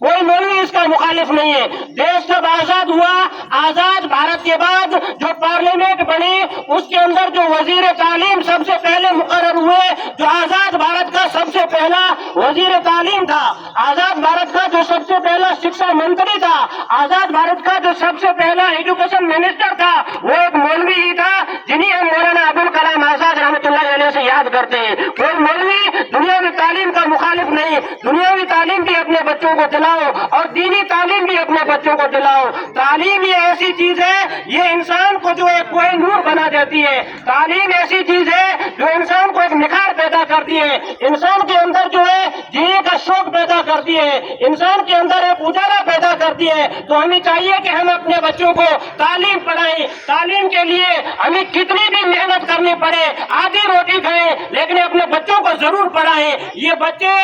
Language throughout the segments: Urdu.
کوئی مولوی اس کا مخالف نہیں ہے۔ دیش جب آزاد ہوا، آزاد بھارت کے بعد جو پارلیمنٹ بنی اس کے اندر جو وزیر تعلیم سب سے پہلے مقرر ہوئے، جو آزاد بھارت کا سب سے پہلا وزیر تعلیم تھا، آزاد بھارت کا جو سب سے پہلا شکشا منتری تھا، آزاد بھارت کا جو سب سے پہلا ایجوکیشن منسٹر تھا، وہ ایک مولوی ہی تھا جنہیں ہم مولانا ابوالکلام آزاد رحمۃ اللہ علیہ سے یاد کرتے ہیں۔ کوئی مولوی دنیاوی تعلیم کا مخالف نہیں، دنیاوی تعلیم بھی اپنے بچوں کو دلاؤ اور دینی تعلیم بھی اپنے بچوں کو دلاؤ۔ تعلیم یہ ایسی چیز ہے، یہ انسان کو جو ہے کوئی نور بنا دیتی ہے۔ تعلیم ایسی چیز ہے جو انسان کو ایک نکھار پیدا کرتی ہے، انسان کے اندر جو ہے جینے کا شوق پیدا کرتی ہے، انسان کے اندر ایک اجالا پیدا کرتی ہے۔ تو ہمیں چاہیے کہ ہم اپنے بچوں کو تعلیم پڑھائیں۔ تعلیم کے لیے ہمیں کتنی بھی محنت کرنی پڑے، آدھی روٹی کھائیں، لیکن اپنے بچوں کو ضرور پڑھائیں۔ یہ بچے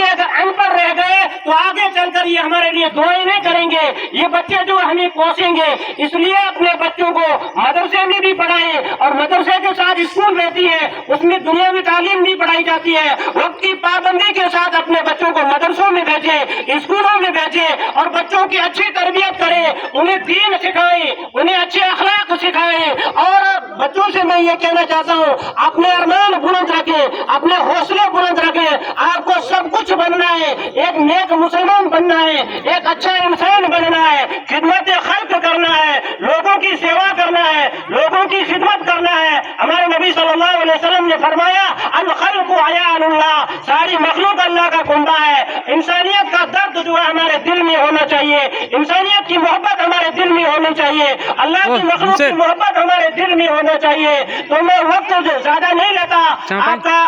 اگر ان پڑھ رہ گئے تو آگے چل کر یہ ہمارے لیے دعائیں نہیں کریں گے، یہ بچے جو ہمیں کوسیں گے۔ اس لیے اپنے بچوں کو مدرسے میں بھی پڑھائیں، اور مدرسے کے ساتھ اسکول رہتی ہے، اس میں دنیاوی تعلیم بھی پڑھائی جاتی ہے۔ وقت کی پابندی کے ساتھ اپنے بچوں کو مدرسوں میں بھیجیں، اسکولوں میں بھیجیں، اور بچوں کی اچھی تربیت کریں، انہیں دین سکھائیں، انہیں اچھے اخلاق سکھائیں۔ اور بچوں سے میں یہ کہنا چاہتا ہوں، اپنے ارمان بلند رکھیں، اپنے حوصلے بلند رکھیں۔ آپ کو سب کچھ بننا ہے، ایک نیک مسلمان بننا ہے، ایک اچھا انسان بننا ہے، خدمت خلق کرنا ہے، لوگوں کی سیوا کرنا ہے، لوگوں کی خدمت کرنا ہے۔ ہمارے نبی صلی اللہ علیہ وسلم نے فرمایا الخلق عیال اللہ، ساری مخلوق اللہ کا کنبہ ہے۔ انسانیت کا درد جو ہے ہمارے دل میں ہونا چاہیے، انسانیت کی محبت ہمارے دل میں ہونی چاہیے، اللہ کی مخلوق کی محبت ہمارے دل میں ہونا چاہیے۔ تو میں وقت زیادہ نہیں لیتا آپ کا،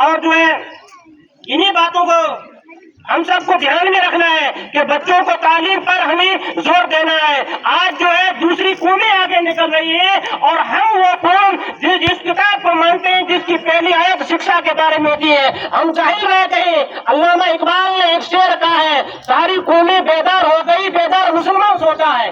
اور جو ہے انہی باتوں کو ہم سب کو دھیان میں رکھنا ہے کہ بچوں کو تعلیم پر ہمیں زور دینا ہے۔ آج جو ہے دوسری قومیں آگے نکل رہی ہے، اور ہم وہ قوم جس کتاب کو مانتے ہیں جس کی پہلی آیت شکشا کے بارے میں ہوتی ہے، ہم جاہل رہ گئے۔ علامہ اقبال نے ایک شعر کہا ہے، ساری قومیں بیدار ہو گئی، بیدار مسلمان سوتا ہے۔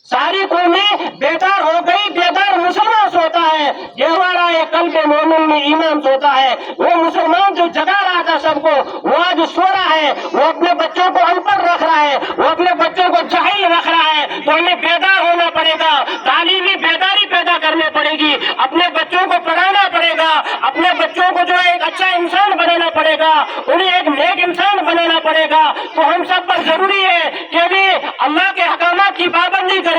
ساری قومیں بیدار ہو گئی، بیدار مسلمان سوتا ہے۔ یہ ہمارا ایک قلب مومن میں ایمان سوتا ہے۔ وہ مسلمان جو جگا رہا تھا سب کو، وہ آج سو رہا ہے، وہ اپنے بچوں کو ان پڑھ رکھ رہا ہے، وہ اپنے بچوں کو جاہل رکھ رہا ہے۔ تو ہمیں بیدار ہونا پڑے گا، تعلیمی بیداری پیدا کرنی پڑے گی، اپنے بچوں کو پڑھانا پڑے گا، اپنے بچوں کو جو ہے ایک اچھا انسان بنانا پڑے گا، انہیں ایک نیک انسان بنانا پڑے گا۔ تو ہم سب پر ضروری ہے کہ بھی اللہ کے احکامات کی پابندی کریں،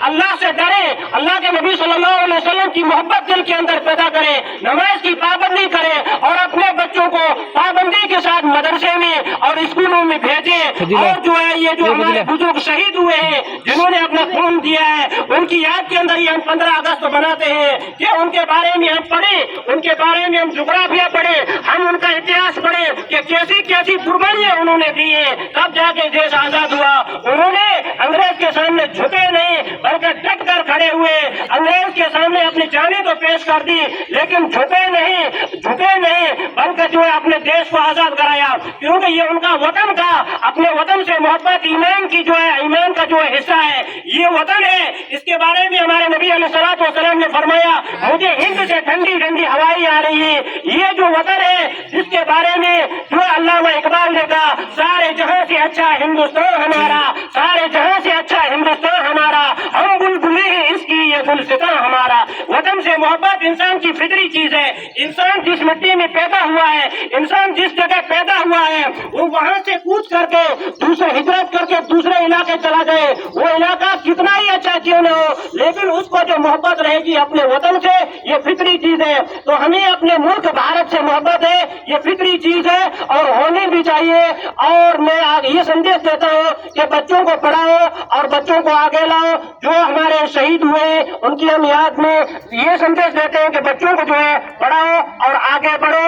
اللہ سے ڈریں، اللہ کے نبی صلی اللہ علیہ وسلم کی محبت دل کے اندر پیدا کریں، نماز کی پابندی کریں، اور اپنے بچوں کو پابندی کے ساتھ مدرسے میں اور اسکولوں میں بھیجیں۔ اور جو ہے یہ جو ہمارے بزرگ شہید ہوئے ہیں، جنہوں نے اپنا خون دیا ہے، ان کی یاد کے اندر ہی ہم 15 اگست مناتے ہیں کہ ان کے بارے میں ہم پڑھیں، ان کے بارے میں ہم جغرافیہ پڑھیں، ہم ان کا اتہاس پڑھیں کہ کیسی کیسی قربانیاں انہوں نے دی ہیں، تب جا کے دیش آزاد ہوا۔ انہوں نے انگریز کے سامنے جھکے نہیں بلکہ ڈٹ کر کھڑے ہوئے، انگریز کے سامنے اپنی جانیں تو پیش کر دی، لیکن جھکے نہیں بلکہ جو ہے اپنے دیش کو آزاد کرایا، کیونکہ یہ ان کا وطن تھا۔ اپنے وطن سے محبت ایمان کی جو ہے، ایمان کا جو ہے حصہ ہے، یہ وطن ہے۔ اس کے بارے میں ہمارے نبی علیہ الصلوۃ والسلام نے فرمایا مجھے ہند سے ٹھنڈی ٹھنڈی ہوائیں آ رہی ہے۔ یہ جو وطن ہے جس کے بارے میں جو علامہ اقبال نے کہا سارے جہاں سے اچھا ہندوستان ہمارا، سارے جہاں سے اچھا ہندوستان ہمارا، ہم بلبلیں ہیں اس کی یہ گلستان ہمارا۔ وطن سے محبت انسان کی فطری چیز ہے۔ انسان جس مٹی میں پیدا ہوا ہے، انسان جس جگہ پیدا ہوا ہے، وہ وہاں سے کوچ کر کے دوسرے ہجرت کر کے دوسرے علاقے چلا جائے، وہ علاقہ کتنا ہی اچھا کیوں نہ ہو، لیکن اس کو جو محبت رہے گی اپنے وطن سے، یہ فطری چیز ہے۔ تو ہمیں اپنے ملک بھارت سے محبت ہے، یہ فطری چیز ہے اور ہونی بھی چاہیے۔ اور میں یہ سندیش دیتا ہوں کہ بچوں کو پڑھاؤ اور بچوں کو آگے لاؤ۔ جو ہمارے شہید ہوئے ان کی ہم یاد میں یہ سندیش دیتے ہیں کہ بچوں کو جو ہے پڑھاؤ اور آگے بڑھو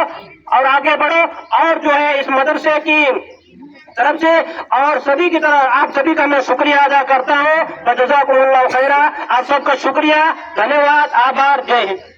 اور جو ہے اس مدرسے کی طرف سے اور سبھی کی طرح آپ سبھی کا میں شکریہ ادا کرتا ہوں۔ جزاکم اللہ خیرہ، آپ سب کا شکریہ، دھنیہ واد، آبھار، جے ہند۔